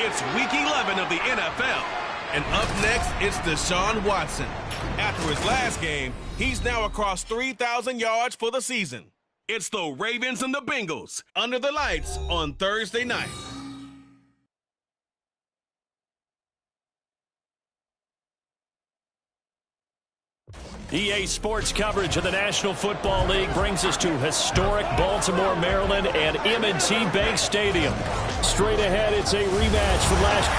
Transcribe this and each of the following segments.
It's Week 11 of the NFL. And up next, it's Deshaun Watson. After his last game, he's now across 3,000 yards for the season. It's the Ravens and the Bengals under the lights on Thursday night. EA Sports coverage of the National Football League brings us to historic Baltimore, Maryland, and M&T Bank Stadium. Straight ahead, it's a rematch from last.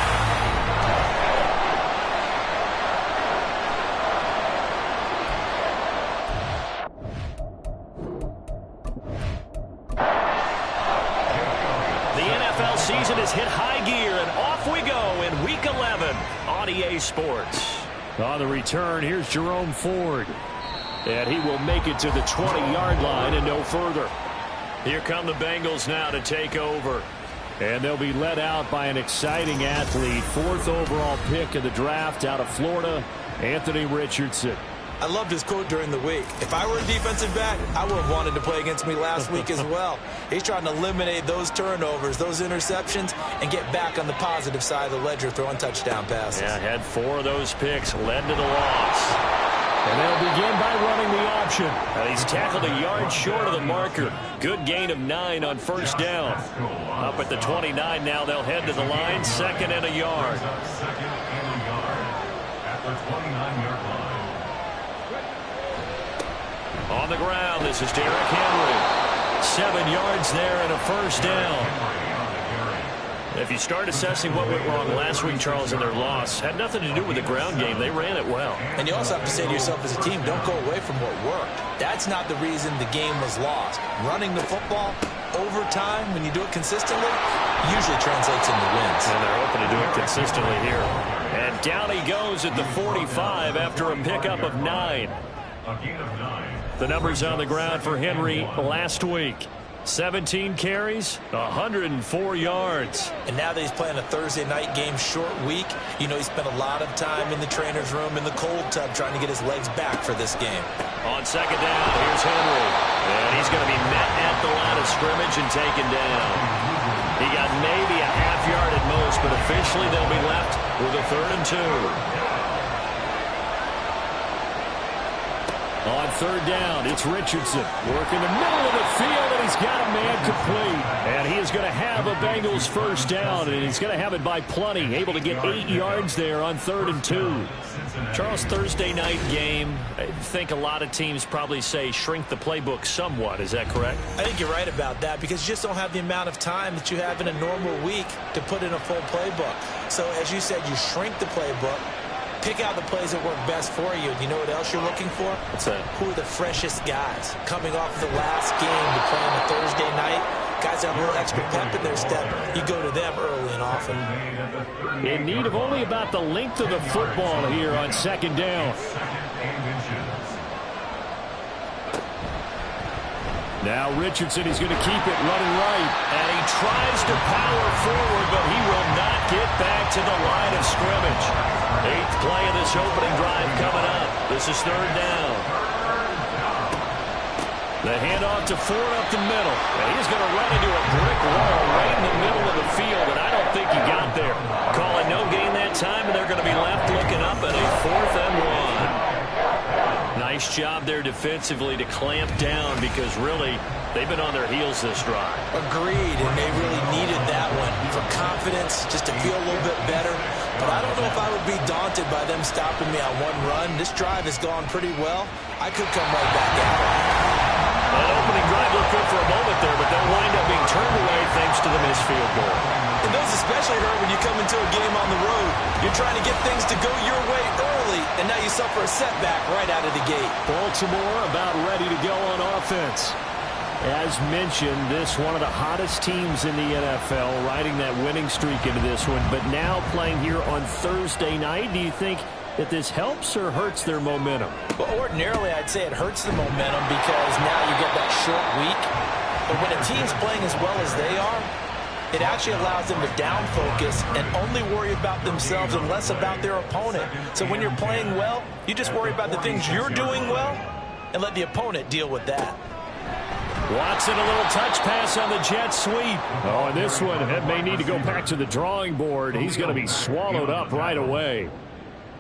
The NFL season has hit high gear, and off we go in Week 11 on EA Sports. On the return, here's Jerome Ford. And he will make it to the 20-yard line and no further. Here come the Bengals now to take over. And they'll be led out by an exciting athlete. 4th overall pick of the draft out of Florida, Anthony Richardson. I loved his quote during the week. If I were a defensive back, I would have wanted to play against me last week as well. He's trying to eliminate those turnovers, those interceptions, and get back on the positive side of the ledger throwing touchdown passes. Yeah, had 4 of those picks, led to the loss. And they'll begin by running the option. And he's tackled a yard short of the marker. Good gain of 9 on first down. Up at the 29 now, they'll head to the line, 2nd and a yard. At the 29-yard line. On the ground, this is Derrick Henry. 7 yards there and a first down. If you start assessing what went wrong last week, Charles, in their loss, had nothing to do with the ground game. They ran it well. And you also have to say to yourself as a team, don't go away from what worked. That's not the reason the game was lost. Running the football over time, when you do it consistently, usually translates into wins. And they're hoping to do it consistently here. And down he goes at the 45 after a pickup of 9. A gain of 9. The numbers on the ground for Henry last week. 17 carries, 104 yards. And now that he's playing a Thursday night game, short week, you know he spent a lot of time in the trainer's room, in the cold tub, trying to get his legs back for this game. On 2nd down, here's Henry. And he's going to be met at the line of scrimmage and taken down. He got maybe a half yard at most, but officially they'll be left with a 3rd and 2. On 3rd down, it's Richardson. Working the middle of the field, and he's got a man complete. And he is going to have a Bengals first down, and he's going to have it by plenty. Able to get 8 yards there on 3rd and 2. Charles, Thursday night game, I think a lot of teams probably say shrink the playbook somewhat. Is that correct? I think you're right about that because you just don't have the amount of time that you have in a normal week to put in a full playbook. So, as you said, you shrink the playbook. Pick out the plays that work best for you. You know what else you're looking for? What's that? Who are the freshest guys coming off the last game to play on a Thursday night? Guys that have a little extra pep in their step. You go to them early and often. In need of only about the length of the football here on 2nd down. Now Richardson, he's going to keep it running right. And he tries to power forward, but he will not get back to the line of scrimmage. 8th play of this opening drive coming up. This is 3rd down. The handoff to Ford up the middle. And he's going to run into a brick wall right in the middle of the field, and I don't think he got there. Calling no gain that time, and they're going to be left looking up at a 4th and 1. Nice job there defensively to clamp down because really they've been on their heels this drive. Agreed, and they really needed that one for confidence, just to feel a little bit better. But I don't know if I would be daunted by them stopping me on one run. This drive has gone pretty well. I could come right back at it. That opening drive looked good for a moment there, but they'll wind up being turned away thanks to the missed field goal. And those especially hurt when you come into a game on the road. You're trying to get things to go your way early, and now you suffer a setback right out of the gate. Baltimore about ready to go on offense. As mentioned, this one of the hottest teams in the NFL, riding that winning streak into this one, but now playing here on Thursday night. Do you think that this helps or hurts their momentum? Well, ordinarily, I'd say it hurts the momentum because now you get that short week. But when a team's playing as well as they are, it actually allows them to down focus and only worry about themselves and less about their opponent. So when you're playing well, you just worry about the things you're doing well and let the opponent deal with that. Watson, a little touch pass on the jet sweep. Oh, and this one may need to go back to the drawing board. He's going to be swallowed up right away.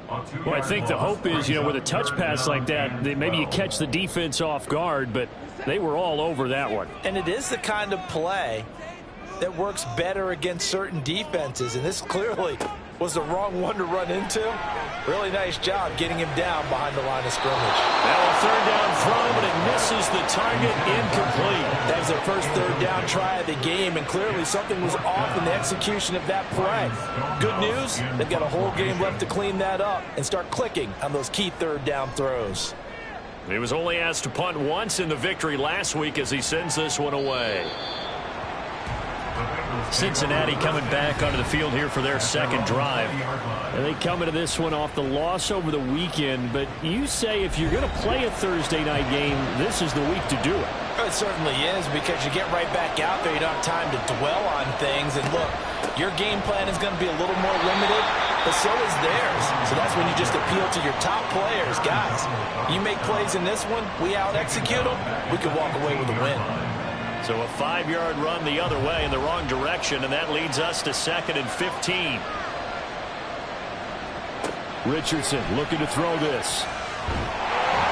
Well, I think the hope is, with a touch pass like that, maybe you catch the defense off guard, but they were all over that one. And it is the kind of play that works better against certain defenses, and this clearly was the wrong one to run into. Really nice job getting him down behind the line of scrimmage. Now a third down throw, but it misses the target, incomplete. That was their first third down try of the game, and clearly something was off in the execution of that play. Good news, they've got a whole game left to clean that up and start clicking on those key third down throws. He was only asked to punt once in the victory last week as he sends this one away. Cincinnati coming back onto the field here for their second drive. And they come into this one off the loss over the weekend, but you say if you're going to play a Thursday night game, this is the week to do it. It certainly is, because you get right back out there. You don't have time to dwell on things. And look, your game plan is going to be a little more limited, but so is theirs. So that's when you just appeal to your top players. Guys, you make plays in this one, we out-execute them, we can walk away with a win. So a 5-yard run the other way in the wrong direction, and that leads us to 2nd and 15. Richardson looking to throw this.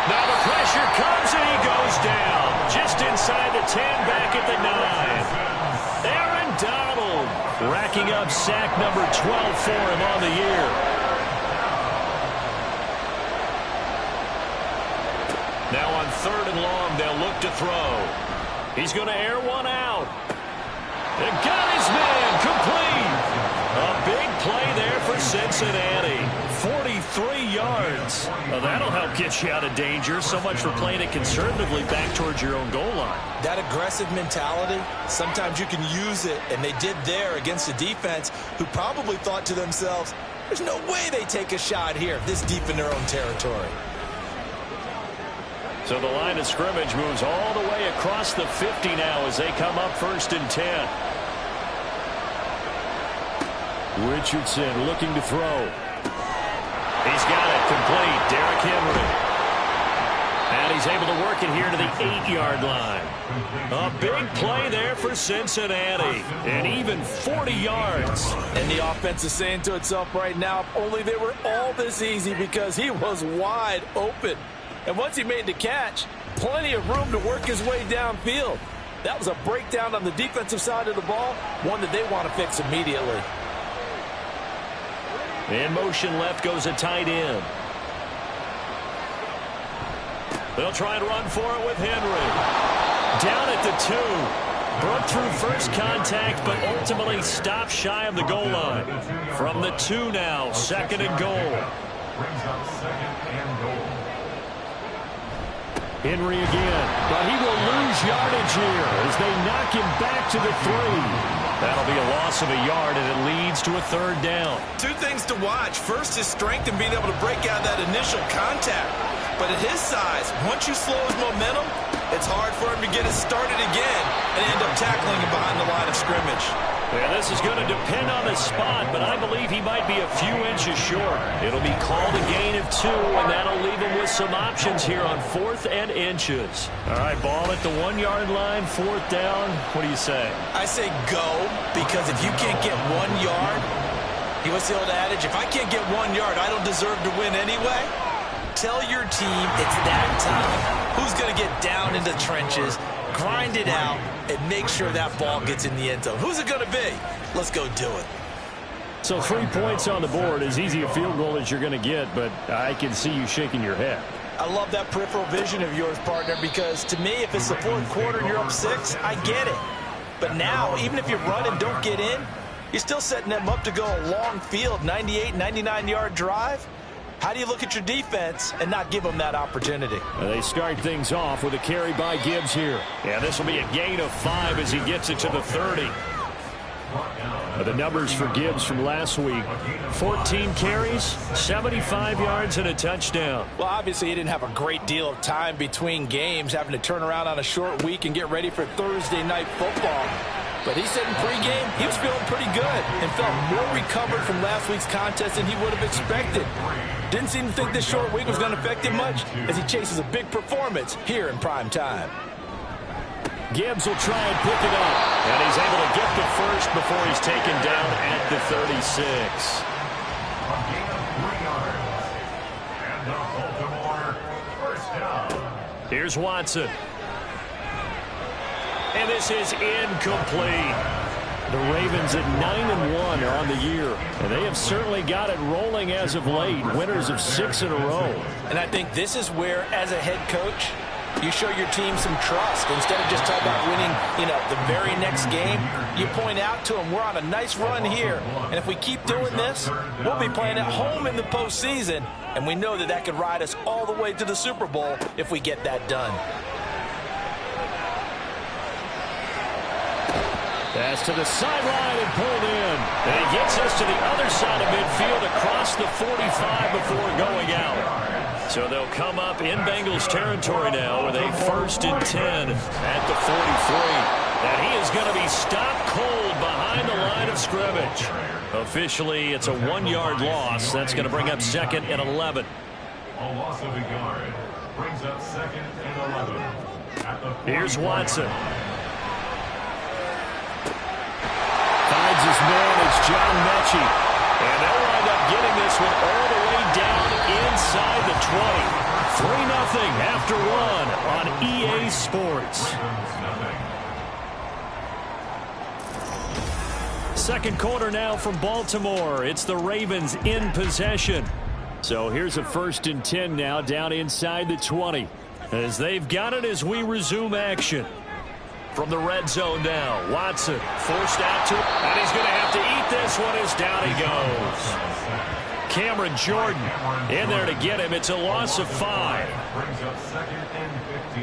Now the pressure comes, and he goes down. Just inside the 10, back at the 9. Aaron Donald racking up sack number 12 for him on the year. Now on 3rd and long, they'll look to throw. He's going to air one out. And got his man complete. A big play there for Cincinnati. 43 yards. Well, that'll help get you out of danger. So much for playing it conservatively back towards your own goal line. That aggressive mentality, sometimes you can use it, and they did there against a defense who probably thought to themselves, there's no way they take a shot here, this deep in their own territory. So the line of scrimmage moves all the way across the 50 now as they come up 1st and 10. Richardson looking to throw. He's got it complete. Derrick Henry. And he's able to work it here to the 8-yard line. A big play there for Cincinnati. And even 40 yards. And the offense is saying to itself right now, if only they were all this easy, because he was wide open. And once he made the catch, plenty of room to work his way downfield. That was a breakdown on the defensive side of the ball, one that they want to fix immediately. In motion left goes a tight end. They'll try and run for it with Henry. Down at the 2. Broke through first contact, but ultimately stopped shy of the goal line. From the 2 now, 2nd and goal. Brings up 2nd and goal. Henry again, but he will lose yardage here as they knock him back to the 3. That'll be a loss of a yard, and it leads to a 3rd down. 2 things to watch. First, his strength and being able to break out that initial contact. But at his size, once you slow his momentum, it's hard for him to get it started again and end up tackling him behind the line of scrimmage. Yeah, this is going to depend on the spot, but I believe he might be a few inches short. It'll be called a gain of 2, and that'll leave him with some options here on 4th and inches. All right, ball at the 1-yard line, 4th down. What do you say? I say go, because if you can't get 1 yard, what's the old adage? If I can't get 1 yard, I don't deserve to win anyway. Tell your team it's that time. Who's going to get down into the trenches, grind it out, and make sure that ball gets in the end zone? Who's it going to be? Let's go do it. So 3 points on the board, as easy a field goal as you're going to get, but I can see you shaking your head. I love that peripheral vision of yours, partner, because to me, if it's the 4th quarter and you're up 6, I get it. But now, even if you run and don't get in, you're still setting them up to go a long field, 98, 99-yard drive. How do you look at your defense and not give them that opportunity? They start things off with a carry by Gibbs here. Yeah, this will be a gain of 5 as he gets it to the 30. The numbers for Gibbs from last week: 14 carries, 75 yards, and a touchdown. Well, obviously, he didn't have a great deal of time between games, having to turn around on a short week and get ready for Thursday night football. But he said in pregame he was feeling pretty good and felt more recovered from last week's contest than he would have expected. Didn't seem to think this short week was going to affect him much as he chases a big performance here in prime time. Gibbs will try and pick it up. And he's able to get the first before he's taken down at the 36. A gain of 3 yards. And the Baltimore first down. Here's Watson. And this is incomplete. The Ravens at 9-1 on the year. And they have certainly got it rolling as of late. Winners of 6 in a row. And I think this is where, as a head coach, you show your team some trust. Instead of just talking about winning, the very next game, you point out to them, we're on a nice run here. And if we keep doing this, we'll be playing at home in the postseason. And we know that that could ride us all the way to the Super Bowl if we get that done. Pass to the sideline and pulled in. And he gets us to the other side of midfield across the 45 before going out. So they'll come up in Bengals territory now with a 1st and 10 at the 43. And he is going to be stopped cold behind the line of scrimmage. Officially, it's a 1-yard loss. That's going to bring up 2nd and 11. A loss of a yard brings up 2nd and 11. At the Here's Watson. Finds his man, it's John Mechie. And they'll wind up getting this one all the way down inside the 20. 3-0 after 1 on EA Sports. Second quarter now from Baltimore. It's the Ravens in possession. So here's a 1st and 10 now down inside the 20. As they've got it as we resume action. From the red zone now, Watson forced out to it, and he's going to have to eat this one as down he goes. Cameron Jordan in there to get him. It's a loss of 5. Brings up 2nd and 15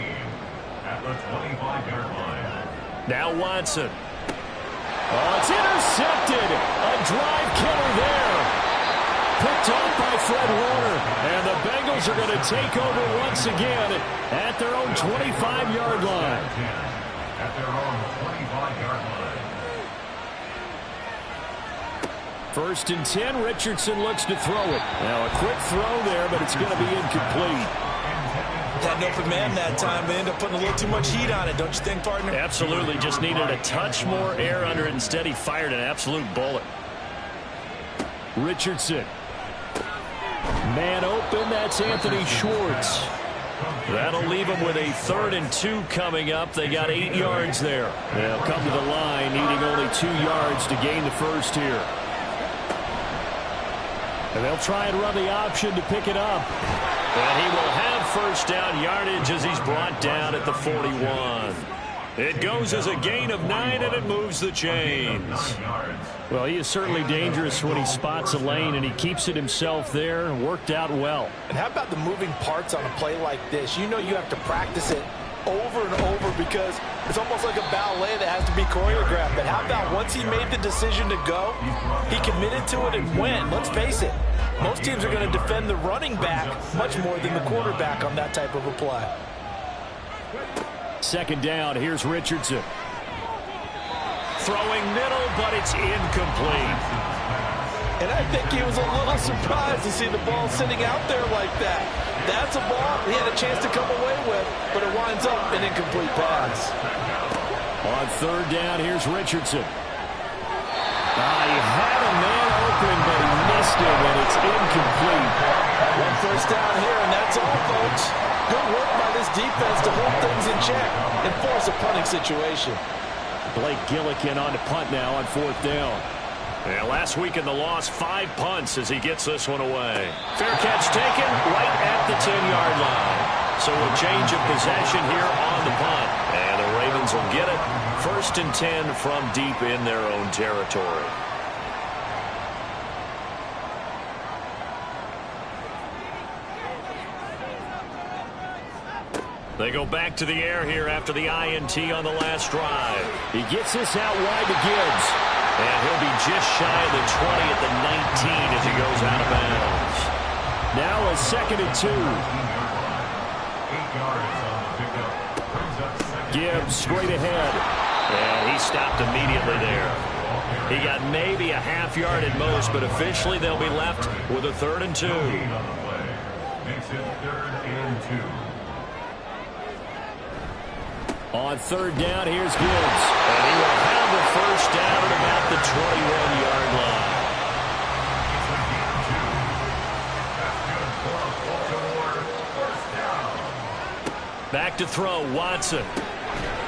at the 25-yard line. Now Watson. Oh, it's intercepted. A drive killer there. Picked off by Fred Warner. And the Bengals are going to take over once again at their own 25-yard line. At their own 25-yard line. 1st and 10. Richardson looks to throw it. Now a quick throw there, but it's going to be incomplete. That open man that time, they end up putting a little too much heat on it, don't you think, partner? Absolutely. Just needed a touch more air under it. Instead, he fired an absolute bullet. Richardson. Man open. That's Anthony Schwartz. That'll leave them with a 3rd and 2 coming up. They got 8 yards there. They'll come to the line, needing only 2 yards to gain the first here. And they'll try and run the option to pick it up. And he will have first down yardage as he's brought down at the 41. It goes as a gain of 9, and it moves the chains. Well, he is certainly dangerous when he spots a lane, and he keeps it himself there. Worked out well. And how about the moving parts on a play like this? You know you have to practice it over and over because it's almost like a ballet that has to be choreographed. But how about once he made the decision to go, he committed to it and went. Let's face it, most teams are going to defend the running back much more than the quarterback on that type of a play. 2nd down, here's Richardson. Throwing middle, but it's incomplete. And I think he was a little surprised to see the ball sitting out there like that. That's a ball he had a chance to come away with, but it winds up an incomplete pass. On 3rd down, here's Richardson. He had a man open, but he missed him, and it's incomplete. 1 first down here, and that's all, folks. Good work by this defense to hold things in check and force a punting situation. Blake Gillikin on to punt now on 4th down. Yeah, last week in the loss, 5 punts as he gets this one away. Fair catch taken right at the 10-yard line. So a change of possession here on the punt. And the Ravens will get it. 1st and 10 from deep in their own territory. They go back to the air here after the INT on the last drive. He gets this out wide to Gibbs. And he'll be just shy of the 20 at the 19 as he goes out of bounds. Now a 2nd and 2. Gibbs straight ahead. And he stopped immediately there. He got maybe a half yard at most, but officially they'll be left with a 3rd and 2. Makes it 3rd and 2. On third down, here's Gibbs. And he will have the first down at about the 21-yard line. Back to throw, Watson.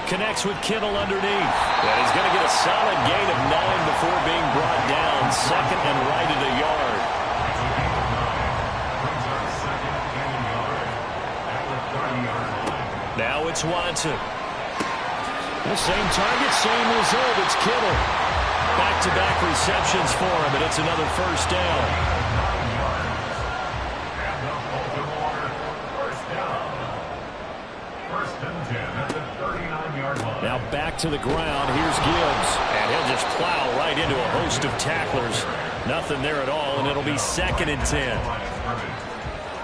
Connects with Kittle underneath. And he's going to get a solid gain of 9 before being brought down. Second and right at a yard. Now it's Watson. The same target, same result. It's Kittle. Back-to-back receptions for him, and it's another first down. Now back to the ground. Here's Gibbs. And he'll just plow right into a host of tacklers. Nothing there at all, and it'll be 2nd and 10.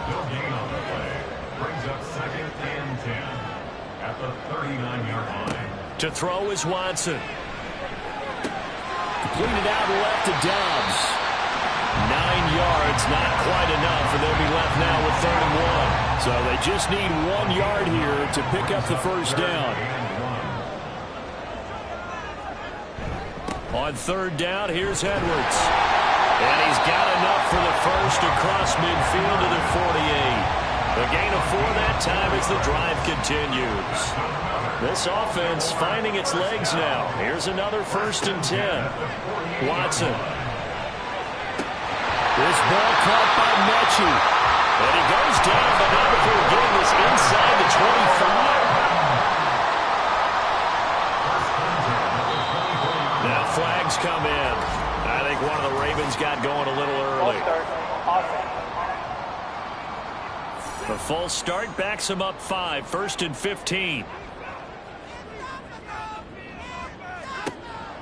No gain on the play. Brings up 2nd and 10 at the 39-yard line. To throw is Watson. Completed out left to Dobbs. 9 yards, not quite enough, and they'll be left now with 3rd and 1. So they just need 1 yard here to pick up the first down. On 3rd down, here's Edwards. And he's got enough for the first across midfield to the 48. The gain of 4 that time as the drive continues. This offense finding its legs now. Here's another 1st and 10. Watson. This ball caught by Mechie. And he goes down, but not before getting this inside the 25. Now flags come in. I think one of the Ravens got going a little early. The false start backs him up 5. 1st and 15.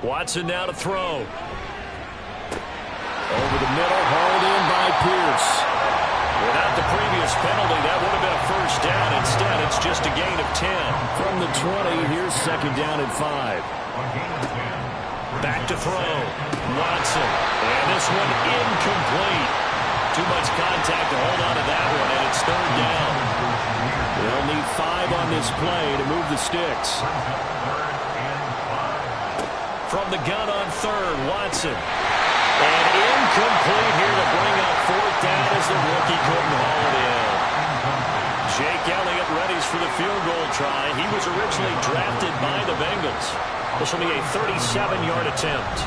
Watson now to throw. Over the middle, hauled in by Pierce. Without the previous penalty, that would have been a first down. Instead, it's just a gain of 10. From the 20, here's 2nd down and 5. Back to throw. Watson. And this one incomplete. Too much contact to hold on to that one, and it's 3rd down. They'll need 5 on this play to move the sticks. From the gun on 3rd, Watson. And incomplete here to bring up 4th down as the rookie couldn't haul it in. Jake Elliott readies for the field goal try. He was originally drafted by the Bengals. This will be a 37-yard attempt.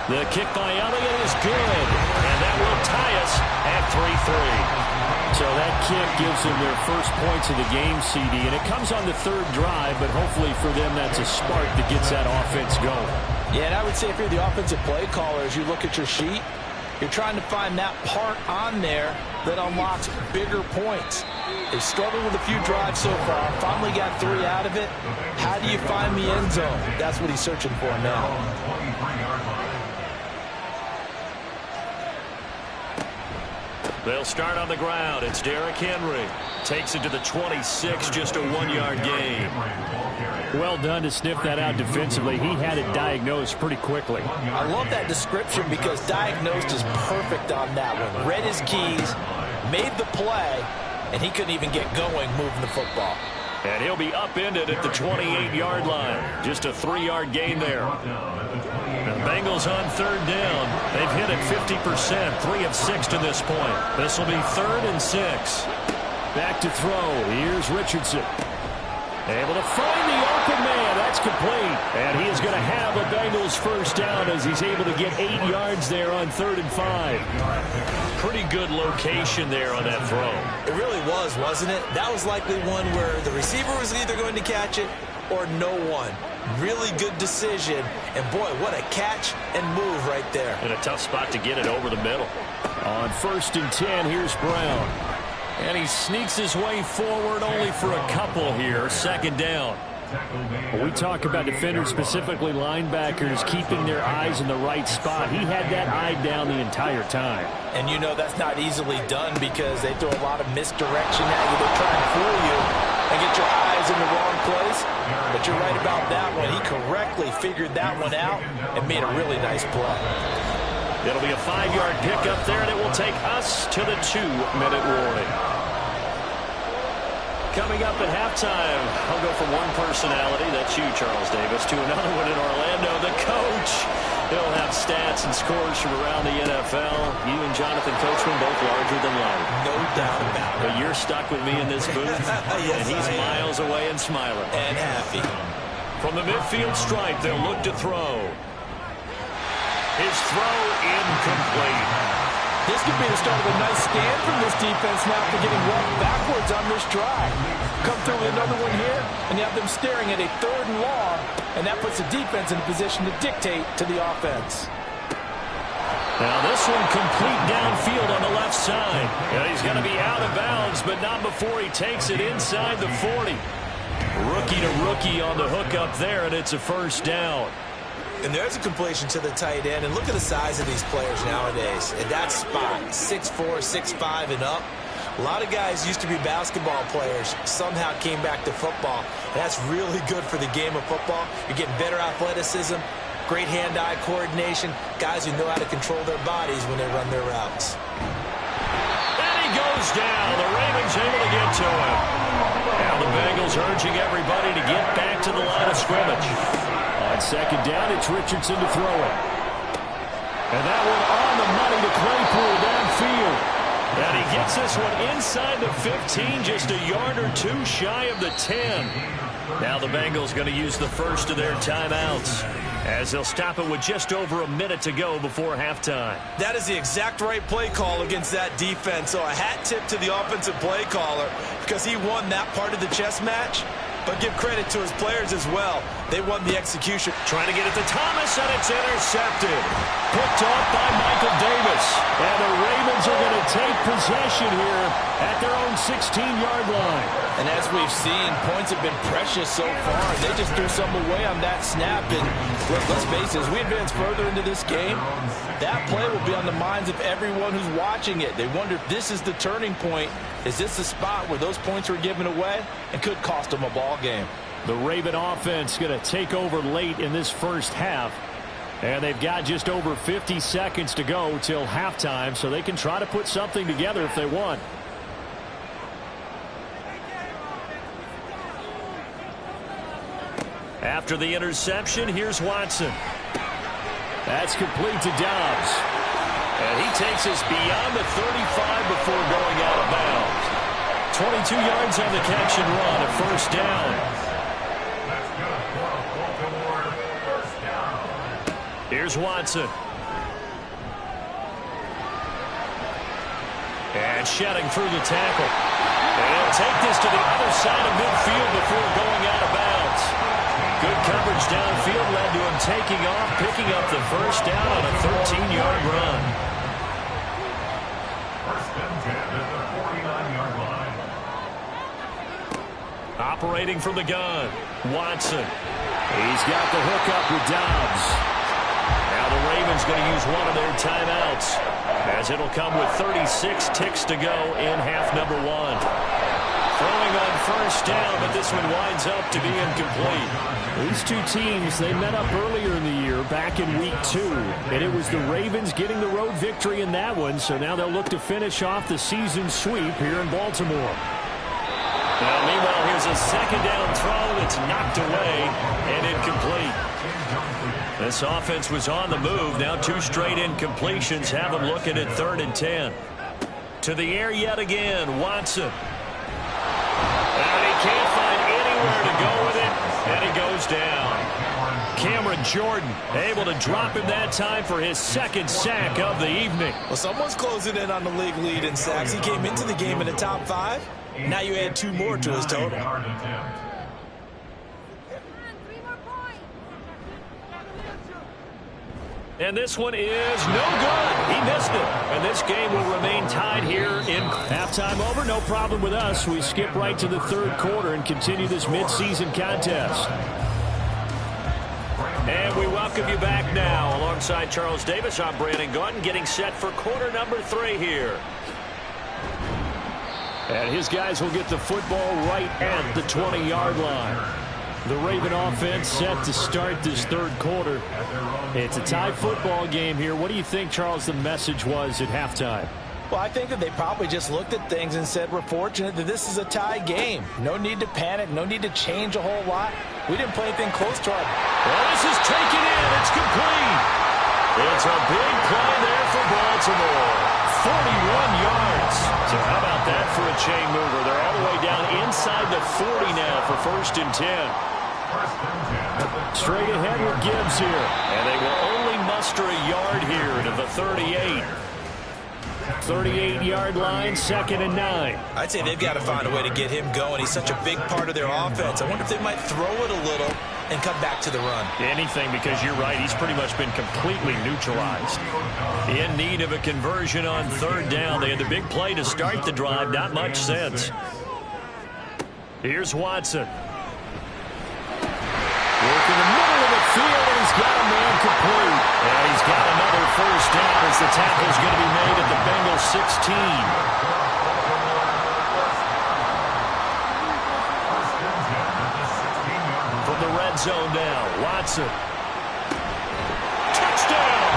The kick by Elliott is good, and that will tie us at 3-3. So that kick gives them their first points of the game, CD, and it comes on the 3rd drive, but hopefully for them that's a spark that gets that offense going. Yeah, and I would say if you're the offensive play caller, as you look at your sheet, you're trying to find that part on there that unlocks bigger points. They struggled with a few drives so far, finally got 3 out of it. How do you find the end zone? That's what he's searching for now. They'll start on the ground. It's Derrick Henry. Takes it to the 26, just a 1-yard gain. Well done to sniff that out defensively. He had it diagnosed pretty quickly. I love that description because diagnosed is perfect on that one. Read his keys, made the play, and he couldn't even get going moving the football. And he'll be upended at the 28-yard line. Just a 3-yard gain there. The Bengals on 3rd down. They've hit it 50%, 3 of 6 to this point. This will be 3rd and 6. Back to throw. Here's Richardson. Able to find the open man. That's complete. And he is going to have a Bengals first down as he's able to get 8 yards there on 3rd and 5. Pretty good location there on that throw. It really was, wasn't it? That was likely one where the receiver was either going to catch it or no one. Really good decision. And, boy, what a catch and move right there. And a tough spot to get it over the middle. On 1st and 10, here's Brown. And he sneaks his way forward only for a couple here. 2nd down. When we talk about defenders, specifically linebackers, keeping their eyes in the right spot. He had that eye down the entire time. And you know that's not easily done because they throw a lot of misdirection at you. They're trying to fool you and get your eyes in the wrong place. But you're right about that one. He correctly figured that one out and made a really nice play. It'll be a 5-yard pickup there, and it will take us to the 2-minute warning. Coming up at halftime, I'll go from one personality, that's you, Charles Davis, to another one in Orlando, the coach. He'll have stats and scores from around the NFL. You and Jonathan Coachman both larger than life. No doubt about it. But you're stuck with me in this booth, Yes, and he's miles away and smiling. And happy. From the midfield stripe, they'll look to throw. His throw incomplete. This could be the start of a nice stand from this defense now after getting walked backwards on this drive. Come through with another one here, and you have them staring at a 3rd and long, and that puts the defense in a position to dictate to the offense. Now this one complete downfield on the left side. And he's going to be out of bounds, but not before he takes it inside the 40. Rookie to rookie on the hook up there, and it's a first down. And there's a completion to the tight end. And look at the size of these players nowadays. In that spot, 6'4", 6'5", and up. A lot of guys used to be basketball players, somehow came back to football. And that's really good for the game of football. You're getting better athleticism, great hand-eye coordination, guys who know how to control their bodies when they run their routes. And he goes down. The Ravens able to get to him. Now the Bengals urging everybody to get back to the line of scrimmage. On 2nd down, it's Richardson to throw it. And that one on the money to Claypool downfield. And he gets this one inside the 15, just a yard or two shy of the 10. Now the Bengals going to use the first of their timeouts, as they'll stop it with just over a minute to go before halftime. That is the exact right play call against that defense. So a hat tip to the offensive play caller because he won that part of the chess match. But give credit to his players as well. They won the execution. Trying to get it to Thomas, and it's intercepted. Picked off by Michael Davis. And the Ravens are going to take possession here at their own 16-yard line. And as we've seen, points have been precious so far. They just threw some away on that snap. And let's face it, as we advance further into this game, that play will be on the minds of everyone who's watching it. They wonder if this is the turning point. Is this the spot where those points were given away and could cost them a ball game? The Raven offense going to take over late in this first half. And they've got just over 50 seconds to go till halftime, so they can try to put something together if they want. After the interception, here's Watson. That's complete to Dobbs. And he takes us beyond the 35 before going out of bounds. 22 yards on the catch and run, a first down. Here's Watson. And shedding through the tackle. And he'll take this to the other side of midfield before going out of bounds. Good coverage downfield led to him taking off, picking up the first down on a 13-yard run. First and 10 at the 49-yard line. Operating from the gun, Watson. He's got the hook up with Dobbs. Now the Ravens going to use one of their timeouts, as it'll come with 36 ticks to go in half number one. Throwing on first down, but this one winds up to be incomplete. These two teams, they met up earlier in the year, back in week 2. And it was the Ravens getting the road victory in that one, so now they'll look to finish off the season sweep here in Baltimore. Now, meanwhile, here's a second down throw that's knocked away and incomplete. This offense was on the move. Now 2 straight incompletions have them looking at 3rd and 10. To the air yet again, Watson. And he can't find anywhere to go with it, and he goes down. Cameron Jordan able to drop him that time for his 2nd sack of the evening. Well, someone's closing in on the league lead in sacks. He came into the game in the top 5. Now you add 2 more to his total. And this one is no good. He missed it. And this game will remain tied here in halftime over. No problem with us. We skip right to the 3rd quarter and continue this midseason contest. And we welcome you back now. Alongside Charles Davis, I'm Brandon Gaudin, getting set for quarter number 3 here. And his guys will get the football right at the 20-yard line. The Raven offense set to start this 3rd quarter. It's a tie football game here. What do you think, Charles, the message was at halftime? Well, I think that they probably just looked at things and said, we're fortunate that this is a tie game. No need to panic, no need to change a whole lot. We didn't play anything close to our... Well, this is taken in. It's complete. It's a big play there for Baltimore. 41 yards. So how about that for a chain mover? They're all the way down inside the 40 now for 1st and 10. Straight ahead with Gibbs here. And they will only muster a yard here to the 38. 38-yard line, 2nd and 9. I'd say they've got to find a way to get him going. He's such a big part of their offense. I wonder if they might throw it a little and come back to the run. Anything, because you're right, he's pretty much been completely neutralized. In need of a conversion on 3rd down. They had the big play to start the drive. Not much sense. Here's Watson. Work in the middle of the field, and he's got a man complete. And he's got another 1st down as the tackle's going to be made at the Bengals 16. From the red zone now, Watson. Touchdown!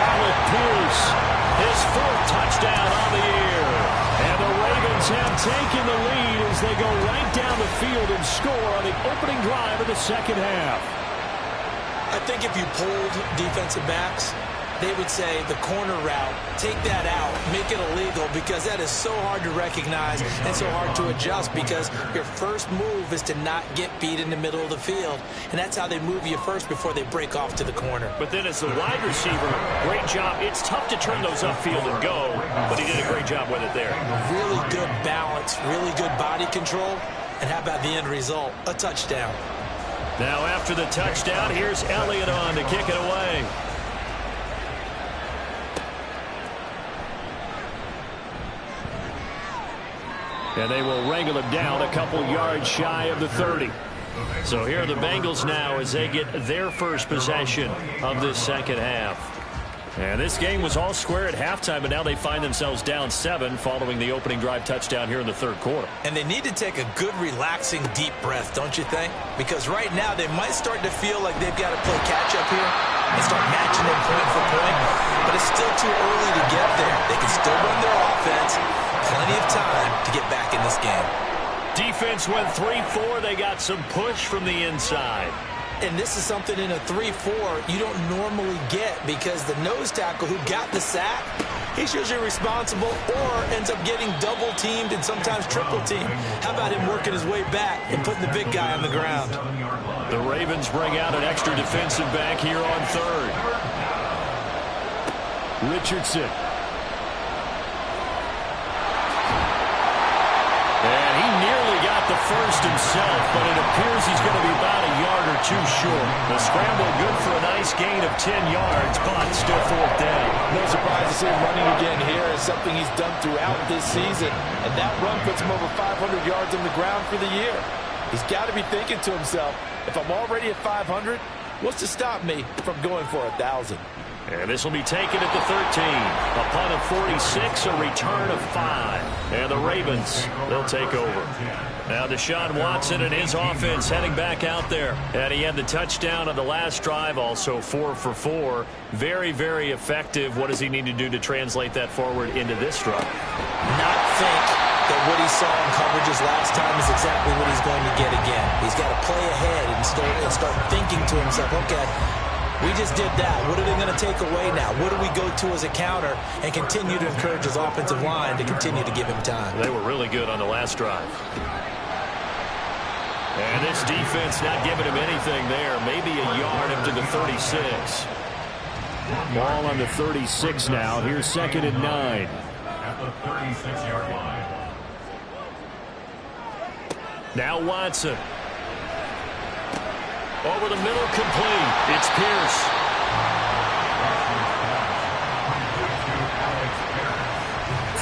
Alec Pierce, his 4th touchdown on the year. And the Ravens have taken the lead as they go right down the field and score on the opening drive of the 2nd half. I think if you polled defensive backs, they would say the corner route, take that out, make it illegal, because that is so hard to recognize and so hard to adjust, because your first move is to not get beat in the middle of the field, and that's how they move you first before they break off to the corner. But then as the wide receiver, great job. It's tough to turn those upfield and go, but he did a great job with it there. Really good balance, really good body control, and how about the end result? A touchdown. Now after the touchdown, here's Elliott on to kick it away. And they will wrangle him down a couple yards shy of the 30. So here are the Bengals now as they get their first possession of this 2nd half. And this game was all square at halftime, but now they find themselves down 7 following the opening drive touchdown here in the 3rd quarter. And they need to take a good, relaxing, deep breath, don't you think? Because right now they might start to feel like they've got to play catch-up here and start matching them point for point. But it's still too early to get there. They can still run their offense. Plenty of time to get back in this game. Defense went 3-4. They got some push from the inside. And this is something in a 3-4 you don't normally get, because the nose tackle who got the sack, he's usually responsible or ends up getting double-teamed and sometimes triple-teamed. How about him working his way back and putting the big guy on the ground? The Ravens bring out an extra defensive back here on 3rd. Richardson. And he nearly got the first himself, but it appears he's going to be about a yard or 2 short. The scramble good for a nice gain of 10 yards, but still 4th down. No surprise to see him running again here. It's something he's done throughout this season, and that run puts him over 500 yards on the ground for the year. He's got to be thinking to himself, if I'm already at 500, what's to stop me from going for 1,000? And this will be taken at the 13. A punt of 46, a return of 5. And the Ravens, they'll take over. Now Deshaun Watson and his offense heading back out there. And he had the touchdown on the last drive, also 4 for 4. Very, very effective. What does he need to do to translate that forward into this drive? Not think that what he saw in coverages last time is exactly what he's going to get again. He's got to play ahead and start thinking to himself, okay, we just did that. What are they going to take away now? What do we go to as a counter? And continue to encourage his offensive line to continue to give him time. They were really good on the last drive. And this defense not giving him anything there. Maybe a yard up to the 36. Ball on the 36 now. Here's 2nd and 9. At the 36-yard line. Now Watson. Over the middle, complete. It's Pierce.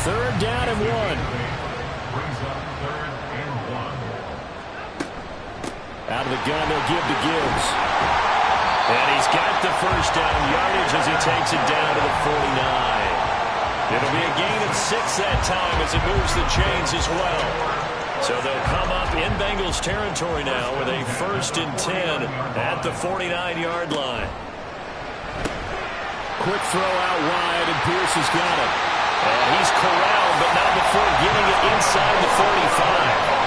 Third down and 1. Brings up 3rd and 1. Out of the gun, they'll give to Gibbs. And he's got the first down yardage as he takes it down to the 49. It'll be a gain of 6 that time as it moves the chains as well. So they'll come up in Bengals territory now with a 1st and 10 at the 49-yard line. Quick throw out wide, and Pierce has got it. And he's corralled, but not before getting it inside the 45.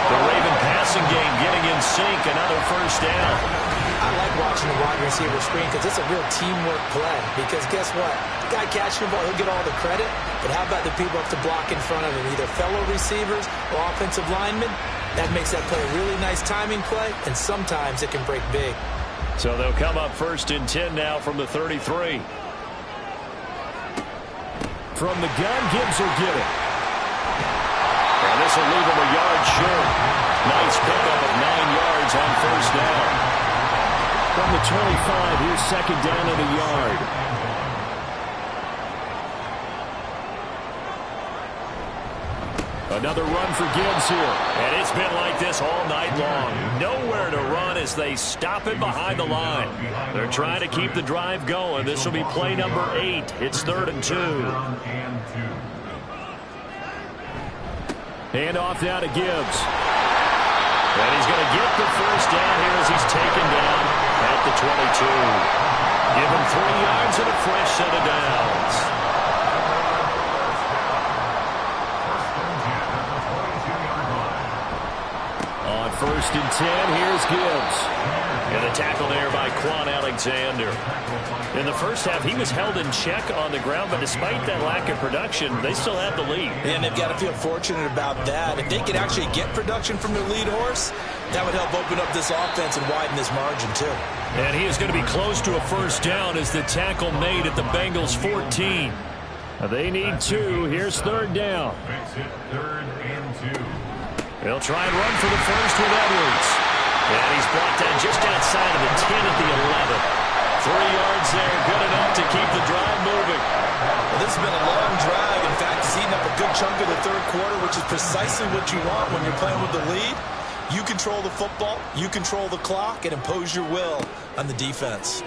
The Raven passing game getting in sync, another first down. I like watching the wide receiver screen because it's a real teamwork play. Because guess what? The guy catching the ball, he'll get all the credit. But how about the people have to block in front of him, either fellow receivers or offensive linemen? That makes that play a really nice timing play, and sometimes it can break big. So they'll come up 1st and 10 now from the 33. From the gun, Gibbs will get it. And this will leave him a yard short. Nice pickup of 9 yards on first down. From the 25, here's 2nd down and a yard. Another run for Gibbs here. And it's been like this all night long. Nowhere to run as they stop it behind the line. They're trying to keep the drive going. This will be play number 8. It's 3rd and 2. Hand off now to Gibbs. And he's going to get the first down here as he's taken down at the 22. Give him 3 yards and a fresh set of downs. On 1st and 10, here's Gibbs. And a tackle there by Quan Alexander. In the first half, he was held in check on the ground, but despite that lack of production, they still have the lead. And they've got to feel fortunate about that. If they could actually get production from their lead horse, that would help open up this offense and widen this margin, too. And he is going to be close to a first down as the tackle made at the Bengals 14. They need 2. Here's 3rd down. Makes it 3rd and 2. They'll try and run for the first with Edwards. And he's brought down just outside of the 10 at the 11. 3 yards there, good enough to keep the drive moving. Well, this has been a long drive. In fact, it's eaten up a good chunk of the 3rd quarter, which is precisely what you want when you're playing with the lead. You control the football, you control the clock, and impose your will on the defense.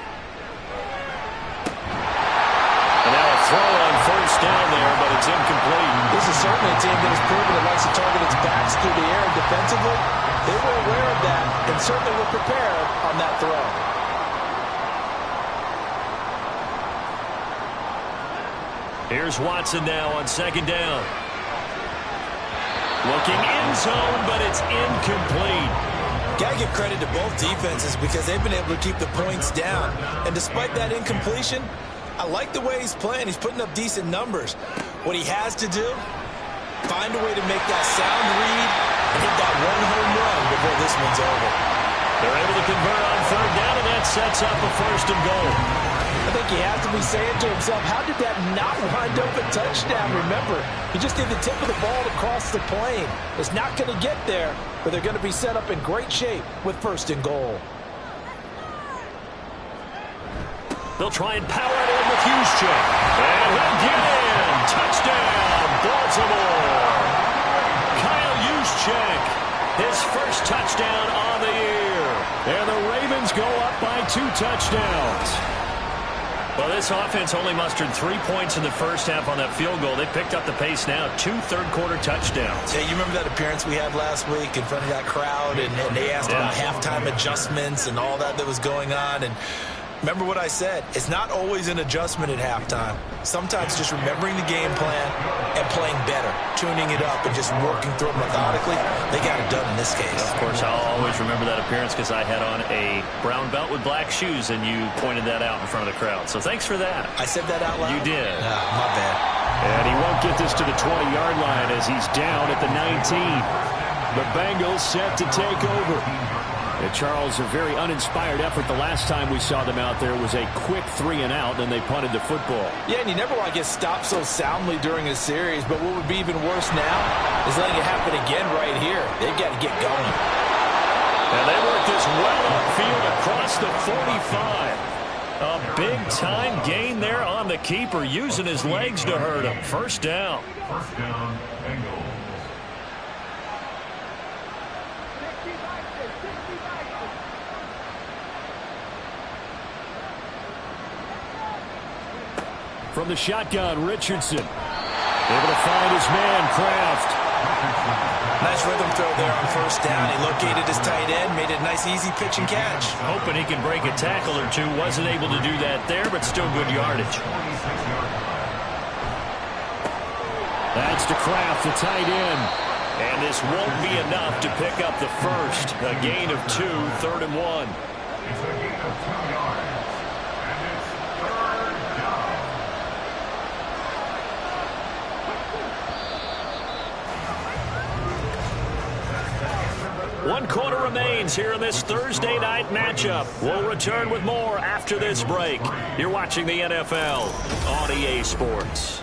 And now a throw on first down there, but it's incomplete. This is certainly a team that has proven it likes to target its backs through the air and defensively. They were aware of that and certainly were prepared on that throw. Here's Watson now on 2nd down. Looking in zone, but it's incomplete. Got to give credit to both defenses because they've been able to keep the points down. And despite that incompletion, I like the way he's playing. He's putting up decent numbers. What he has to do, find a way to make that sound read and hit that one home run before this one's over. They're able to convert on 3rd down, and that sets up a 1st and goal. I think he has to be saying to himself, how did that not wind up a touchdown? Remember, he just did the tip of the ball across the plane. It's not going to get there, but they're going to be set up in great shape with 1st and goal. They'll try and power it in with Juszczyk. And he'll get in. Touchdown, Baltimore. Kyle Juszczyk, his first touchdown on the year. And the Ravens go up by 2 touchdowns. Well, this offense only mustered 3 points in the first half on that field goal. They picked up the pace now. 2 third-quarter touchdowns. Yeah, you remember that appearance we had last week in front of that crowd, and they asked about halftime adjustments and all that was going on, and remember what I said. It's not always an adjustment at halftime. Sometimes just remembering the game plan and playing better, tuning it up and just working through it methodically. They got it done in this case. Of course, I'll always remember that appearance because I had on a brown belt with black shoes, and you pointed that out in front of the crowd. So thanks for that. I said that out loud? You did. My bad. And he won't get this to the 20-yard line as he's down at the 19. The Bengals set to take over. And Charles, a very uninspired effort the last time we saw them out there was a quick 3-and-out, and they punted the football. Yeah, and you never want to get stopped so soundly during a series, but what would be even worse now is letting it happen again right here. They've got to get going. And they work this well upfield across the 45. A big-time gain there on the keeper, using his legs to hurt him. First down. First down, Bengals. From the shotgun, Richardson. Able to find his man, Kraft. Nice rhythm throw there on first down. He located his tight end, made it a nice, easy pitch and catch. Hoping he can break a tackle or two. Wasn't able to do that there, but still good yardage. That's to Kraft, the tight end. And this won't be enough to pick up the first. A gain of 2, 3rd and 1. It's a gain of 2 yards. And it's 3rd down. One quarter remains here in this Thursday night matchup. We'll return with more after this break. You're watching the NFL on EA Sports.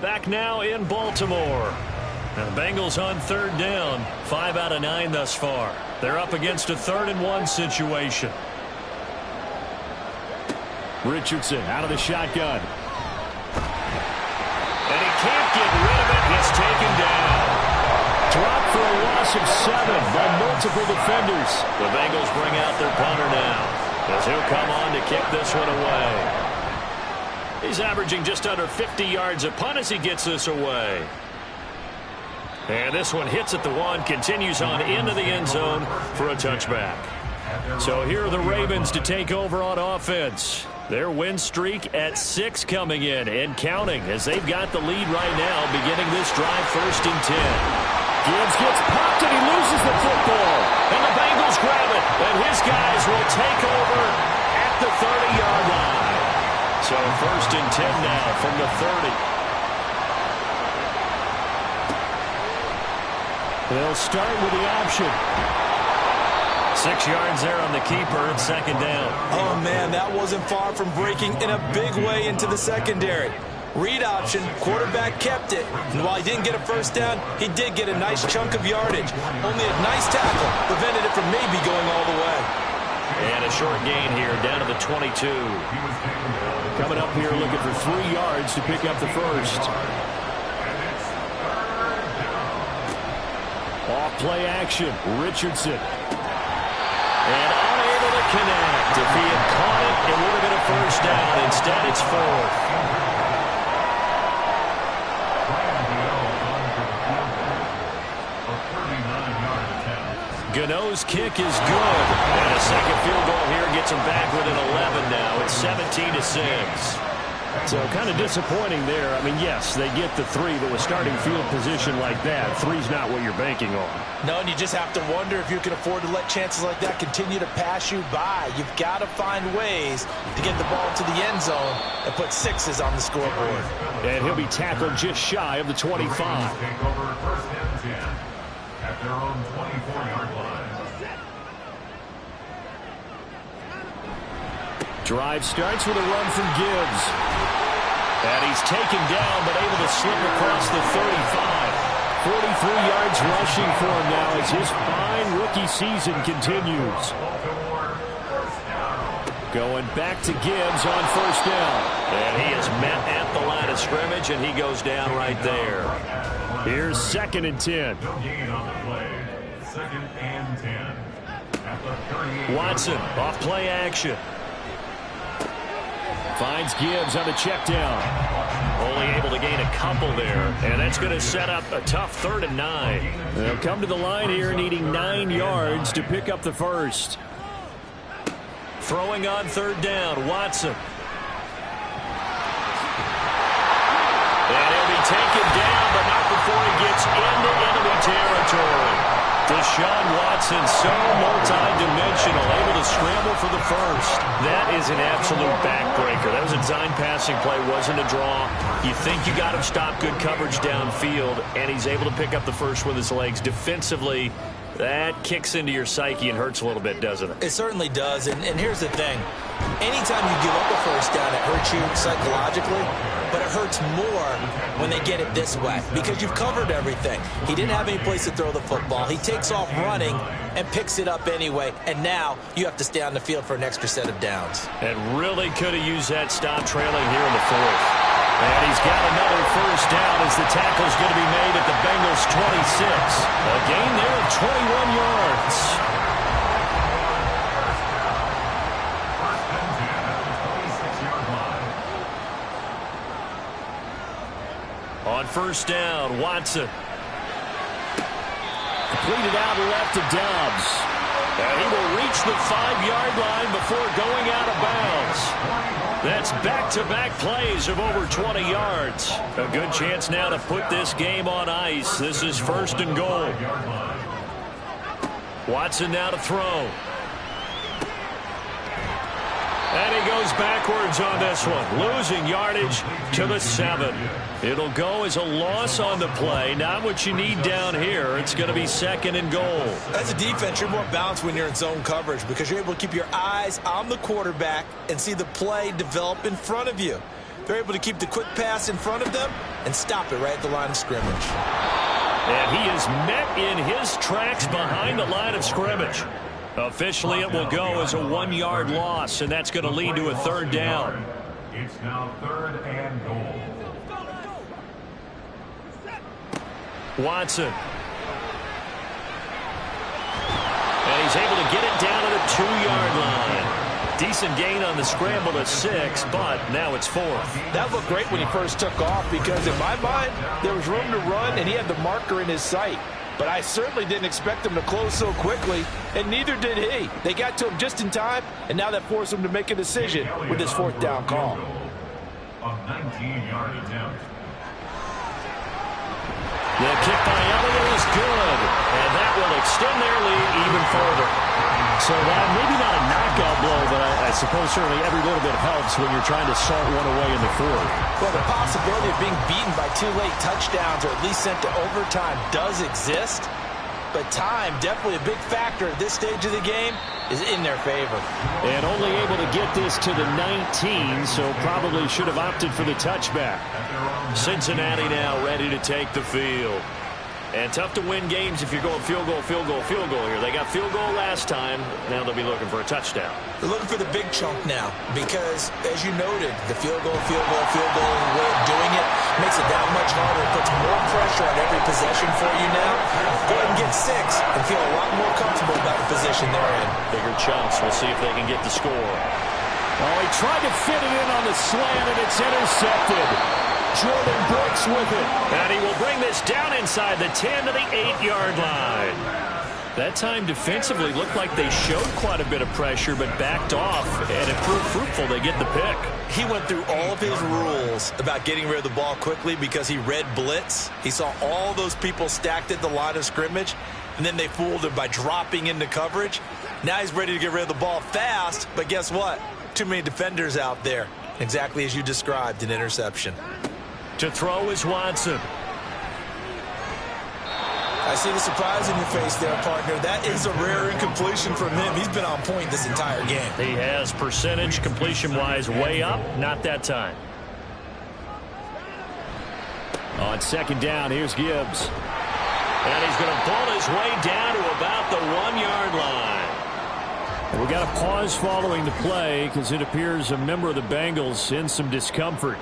Back now in Baltimore. And the Bengals on 3rd down. 5 out of 9 thus far. They're up against a 3rd and 1 situation. Richardson out of the shotgun. And he can't get rid of it. He's taken down. Dropped for a loss of 7 by multiple defenders. The Bengals bring out their punter now, as he'll come on to kick this one away. He's averaging just under 50 yards a punt as he gets this away. And this one hits at the 1, continues on into the end zone for a touchback. So here are the Ravens to take over on offense. Their win streak at 6 coming in and counting, as they've got the lead right now beginning this drive 1st and 10. Gibbs gets popped and he loses the football. And the Bengals grab it. And his guys will take over at the 30-yard line. So 1st and 10 now from the 30. They'll start with the option. 6 yards there on the keeper at 2nd down. Oh, man, that wasn't far from breaking in a big way into the secondary. Read option, quarterback kept it. And while he didn't get a 1st down, he did get a nice chunk of yardage. Only a nice tackle prevented it from maybe going all the way. And a short gain here down to the 22. Coming up here looking for 3 yards to pick up the first. Off play action, Richardson. And unable to connect. If he had caught it, it would have been a 1st down. Instead, it's 4th. Gano's kick is good. And a second field goal here gets him back within 11 now. It's 17-6. So kind of disappointing there. I mean, yes, they get the 3, but with starting field position like that, 3's not what you're banking on. No, and you just have to wonder if you can afford to let chances like that continue to pass you by. You've got to find ways to get the ball to the end zone and put 6s on the scoreboard. And he'll be tackled just shy of the 25. Take over 1st and 10 at their own 24-yard line. Drive starts with a run from Gibbs. And he's taken down, but able to slip across the 35. 43 yards rushing for him now as his fine rookie season continues. Going back to Gibbs on 1st down. And he is met at the line of scrimmage, and he goes down right there. Here's 2nd and 10. No gain on the play. 2nd and 10 at the 38. Watson off play action. Finds Gibbs on the check down. Only able to gain a couple there. And that's going to set up a tough 3rd and 9. They'll come to the line here needing 9 yards to pick up the first. Throwing on 3rd down, Watson. And he'll be taken down, but not before he gets into enemy territory. Deshaun Watson, so multi-dimensional, able to scramble for the first. That is an absolute backbreaker. That was a design passing play, wasn't a draw. You think you got him stopped, good coverage downfield, and he's able to pick up the first with his legs. Defensively, that kicks into your psyche and hurts a little bit, doesn't it? It certainly does, and here's the thing. Anytime you give up a 1st down, it hurts you psychologically, but it hurts more when they get it this way because you've covered everything. He didn't have any place to throw the football. He takes off running and picks it up anyway, and now you have to stay on the field for an extra set of downs. And really could have used that stop trailing here in the 4th. And he's got another 1st down as the tackle's going to be made at the Bengals' 26. A gain there of 21 yards. On 1st down, Watson. Completed out left to Dobbs. And he will reach reach the 5-yard line before going out of bounds. That's back-to-back plays of over 20 yards. A good chance now to put this game on ice. This is 1st and goal. Watson now to throw. And he goes backwards on this one, losing yardage to the 7. It'll go as a loss on the play. Not what you need down here. It's going to be 2nd and goal. As a defense, you're more balanced when you're in zone coverage because you're able to keep your eyes on the quarterback and see the play develop in front of you. They're able to keep the quick pass in front of them and stop it right at the line of scrimmage. And he is met in his tracks behind the line of scrimmage. Officially, it will go as a 1-yard loss, and that's going to lead to a 3rd down. It's now 3rd and goal. Watson. And he's able to get it down to the 2-yard line. Decent gain on the scramble to 6, but now it's 4th. That looked great when he first took off because, in my mind, there was room to run, and he had the marker in his sight. But I certainly didn't expect him to close so quickly, and neither did he. They got to him just in time, and now that forced him to make a decision with this 4th down call. A 19-yard attempt. The kick by Elliott is good, and that will extend their lead even further. So that maybe not a knockout blow, but I suppose certainly every little bit helps when you're trying to salt one away in the 4th. Well, the possibility of being beaten by 2 late touchdowns or at least sent to overtime does exist, but time, definitely a big factor at this stage of the game, is in their favor. And only able to get this to the 19, so probably should have opted for the touchback. Cincinnati now ready to take the field. And tough to win games if you're going field goal here. They got field goal last time. Now they'll be looking for a touchdown. They're looking for the big chunk now because, as you noted, the field goal way of doing it makes it that much harder. It puts more pressure on every possession for you now. Go ahead and get 6 and feel a lot more comfortable about the position they're in. Bigger chunks. We'll see if they can get the score. Oh, he tried to fit it in on the slant, and it's intercepted. Jordan Brooks with it. And he will bring this down inside the 10 to the 8-yard line. That time defensively looked like they showed quite a bit of pressure but backed off, and it proved fruitful. They get the pick. He went through all of his rules about getting rid of the ball quickly because he read blitz. He saw all those people stacked at the line of scrimmage, and then they fooled him by dropping into coverage. Now he's ready to get rid of the ball fast, but guess what? Too many defenders out there. Exactly as you described, an interception. To throw is Watson. I see the surprise in your face there, partner. That is a rare incompletion from him. He's been on point this entire game. He has percentage completion-wise way up. Not that time. On 2nd down, here's Gibbs. And he's going to pull his way down to about the 1-yard line. And we got a pause following the play because it appears a member of the Bengals in some discomfort.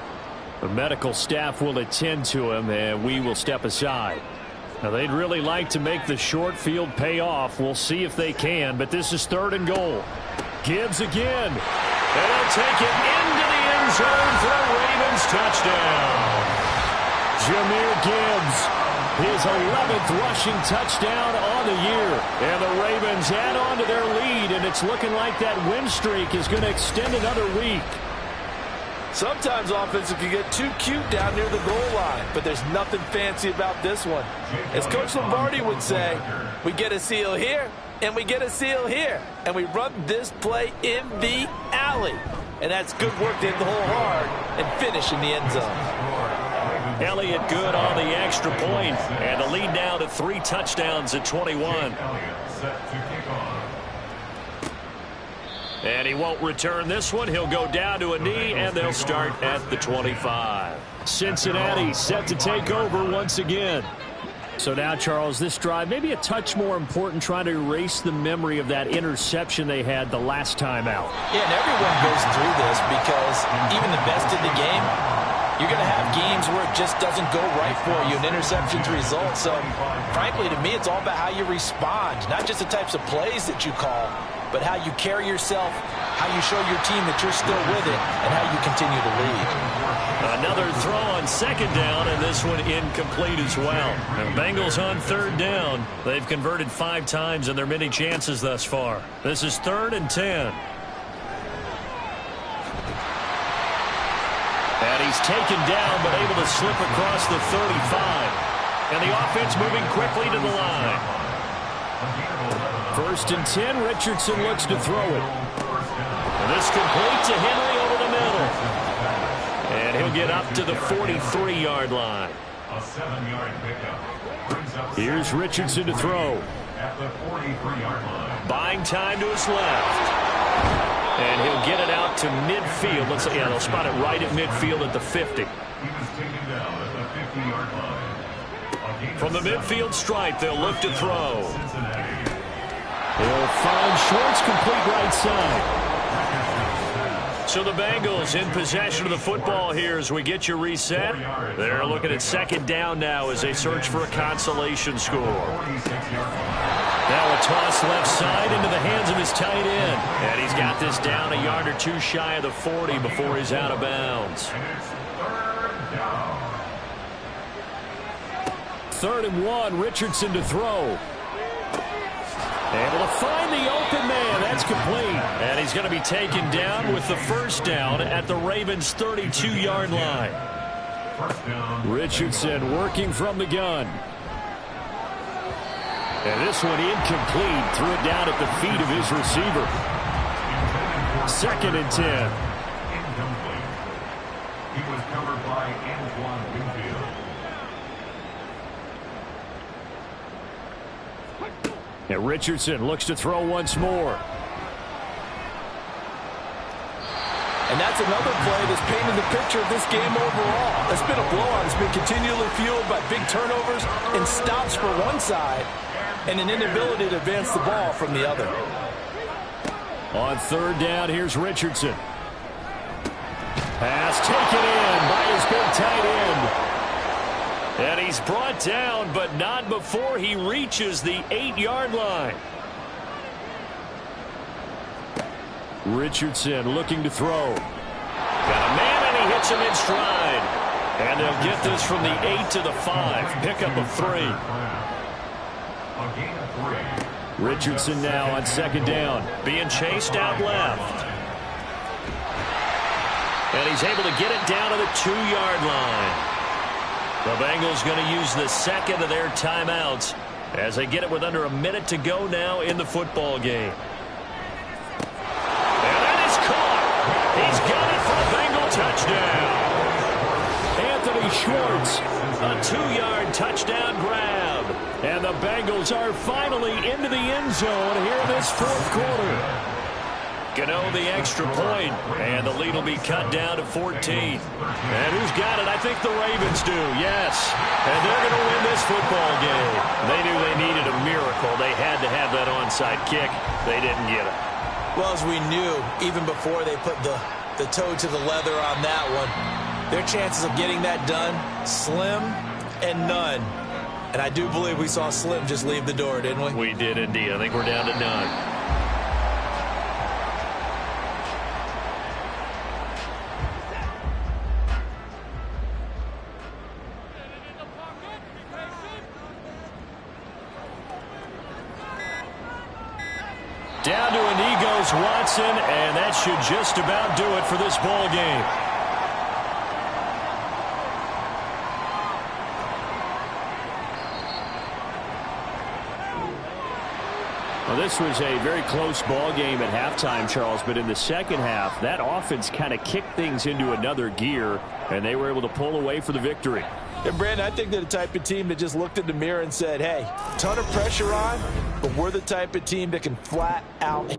The medical staff will attend to him, and we will step aside. Now, they'd really like to make the short field pay off. We'll see if they can, but this is 3rd and goal. Gibbs again. And he'll take it into the end zone for a Ravens touchdown. Jahmyr Gibbs, his 11th rushing touchdown on the year. And the Ravens add on to their lead, and it's looking like that win streak is going to extend another week. Sometimes offenses can get too cute down near the goal line, but there's nothing fancy about this one. As Coach Lombardi would say, we get a seal here, and we get a seal here, and we run this play in the alley. And that's good work to hit the hole hard and finish in the end zone. Elliott good on the extra point, and the lead now to 3 touchdowns at 21. And he won't return this one. He'll go down to a knee, and they'll start at the 25. Cincinnati set to take over once again. So now, Charles, this drive maybe a touch more important, trying to erase the memory of that interception they had the last time out. Yeah, and everyone goes through this because even the best in the game, you're going to have games where it just doesn't go right for you, and interceptions result. So, frankly, to me, it's all about how you respond, not just the types of plays that you call, but how you carry yourself, how you show your team that you're still with it, and how you continue to lead. Another throw on second down, and this one incomplete as well. And the Bengals on third down. They've converted 5 times in their many chances thus far. This is 3rd and 10. And he's taken down, but able to slip across the 35. And the offense moving quickly to the line. 1st and 10, Richardson looks to throw it. And this complete to Henry over the middle. And he'll get up to the 43-yard line. A 7-yard pickup. Here's Richardson to throw. At the 43-yard line. Buying time to his left. And he'll get it out to midfield. Looks like, yeah, they'll spot it right at midfield at the 50. He was taken down at the 50-yard line. From the midfield stripe, they'll look to throw. Cincinnati. They'll find Schwartz complete right side. So the Bengals in possession of the football here as we get you reset. They're looking at 2nd down now as they search for a consolation score. Now a toss left side into the hands of his tight end. And he's got this down a yard or 2 shy of the 40 before he's out of bounds. And it's 3rd down. 3rd and 1, Richardson to throw. Able to find the open man. That's complete. And he's going to be taken down with the 1st down at the Ravens' 32-yard line. Richardson working from the gun. And this one incomplete. Threw it down at the feet of his receiver. 2nd and 10. Incomplete. He was covered by Antoine Winfield. And Richardson looks to throw once more. And that's another play that's painted the picture of this game overall. It's been a blowout. It's been continually fueled by big turnovers and stops for one side and an inability to advance the ball from the other. On 3rd down, here's Richardson. Pass taken in by his big tight end. And he's brought down, but not before he reaches the 8-yard line. Richardson looking to throw. Got a man, and he hits him in stride. And they'll get this from the 8 to the 5. Pickup of 3. A gain of 3. Richardson now on 2nd down. Being chased out left. And he's able to get it down to the 2-yard line. The Bengals going to use the 2nd of their timeouts as they get it with under a minute to go now in the football game. And that is caught. He's got it for a Bengal touchdown. Anthony Schwartz, a 2-yard touchdown grab. And the Bengals are finally into the end zone here in this 4th quarter. Gano the extra point, and the lead will be cut down to 14. And who's got it? I think the Ravens do, yes. And they're going to win this football game. They knew they needed a miracle. They had to have that onside kick. They didn't get it. Well, as we knew, even before they put the toe to the leather on that one, their chances of getting that done, slim and none. And I do believe we saw Slim just leave the door, didn't we? We did indeed. I think we're down to none. Down to a knee goes Watson, and that should just about do it for this ball game. Well, this was a very close ball game at halftime, Charles, but in the 2nd half, that offense kind of kicked things into another gear, and they were able to pull away for the victory. And Brandon, I think they're the type of team that just looked in the mirror and said, hey, ton of pressure on, but we're the type of team that can flat out